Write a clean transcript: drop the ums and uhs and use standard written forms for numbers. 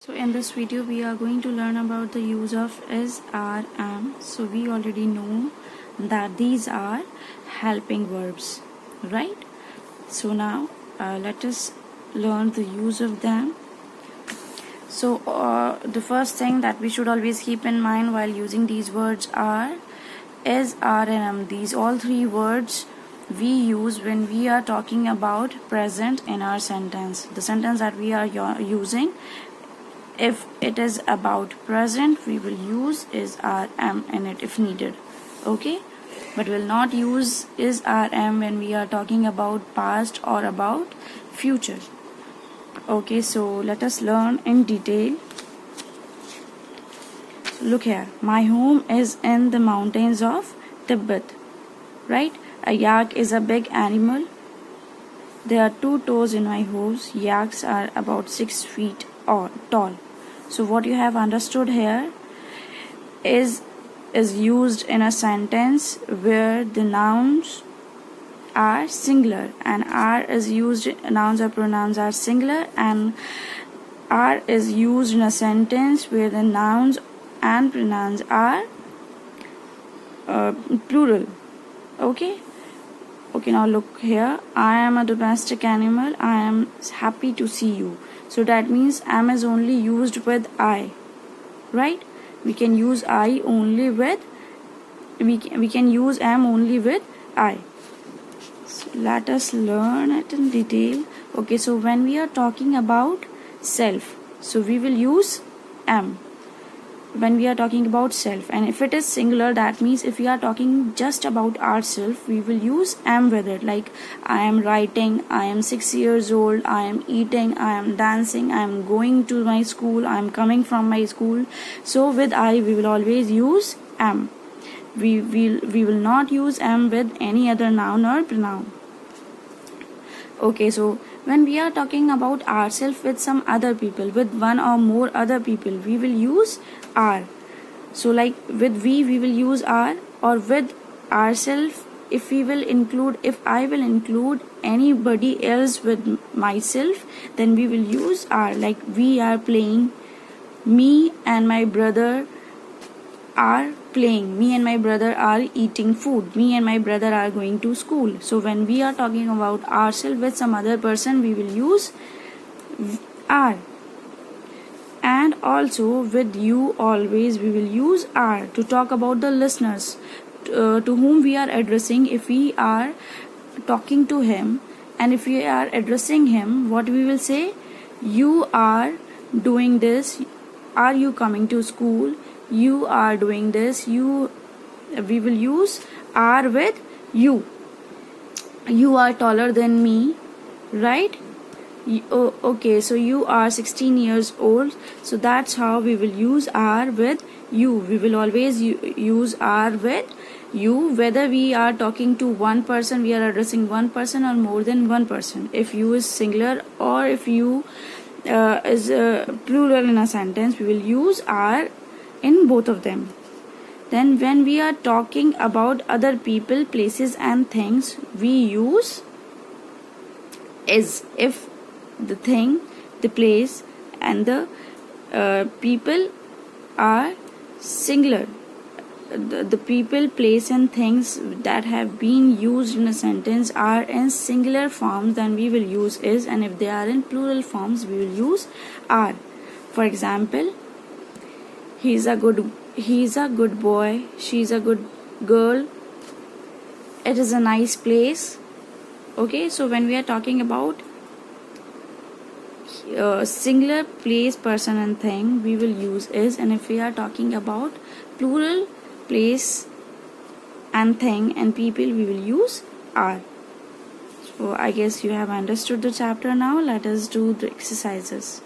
So in this video we are going to learn about the use of is, are, am. So we already know that these are helping verbs, right? So now let us learn the use of them. So the first thing that we should always keep in mind while using these words are is, are, and am. These all three words we use when we are talking about present in our sentence. The sentence that we are using, if it is about present, we will use is, are, am in it if needed. Okay, but will not use is, are, am when we are talking about past or about future. Okay, so let us learn in detail. Look here, my home is in the mountains of Tibet, right? A yak is a big animal. There are 2 toes in my house. Yaks are about 6 feet tall. So what you have understood here is used in a sentence where the nouns are singular, and are is used, nouns or pronouns are singular, and are is used in a sentence where the nouns and pronouns are plural. Okay, now look here, I am a domestic animal. I am happy to see you. So that means am is only used with I, right? We can use I only with, we can use am only with I. So let us learn it in detail. Okay, so when we are talking about self, so we will use am when we are talking about self, and if it is singular, that means if we are talking just about ourselves, we will use am with it. Like I am writing, I am 6 years old, I am eating, I am dancing, I am going to my school, I am coming from my school. So with I we will always use am. We will not use am with any other noun or pronoun. Okay, so when we are talking about ourselves with some other people, with one or more other people, we will use are. So like with we will use are, or with ourselves, if we will include, if I will include anybody else with myself, then we will use are. Like we are playing, me and my brother are playing, me and my brother are eating food, me and my brother are going to school. So when we are talking about ourselves with some other person, we will use are. And also with you always we will use are to talk about the listeners to whom we are addressing. If we are talking to him and if we are addressing him, what we will say, you are doing this, are you coming to school, you are doing this, we will use are with you. You are taller than me, right? Okay, so you are 16 years old. So that's how we will use are with you. We will always use are with you, whether we are talking to one person, we are addressing one person, or more than one person. If you is singular or if you is plural in a sentence, we will use are in both of them. Then when we are talking about other people, places and things, we use is. If the thing, the place and the people are singular, the people, place and things that have been used in a sentence are in singular forms, then we will use is, and if they are in plural forms, we will use are. For example, he's a good boy, she's a good girl, it is a nice place. Okay, so when we are talking about singular, place, person and thing, we will use is, and if we are talking about plural, place and thing and people, we will use are. So I guess you have understood the chapter now. Let us do the exercises.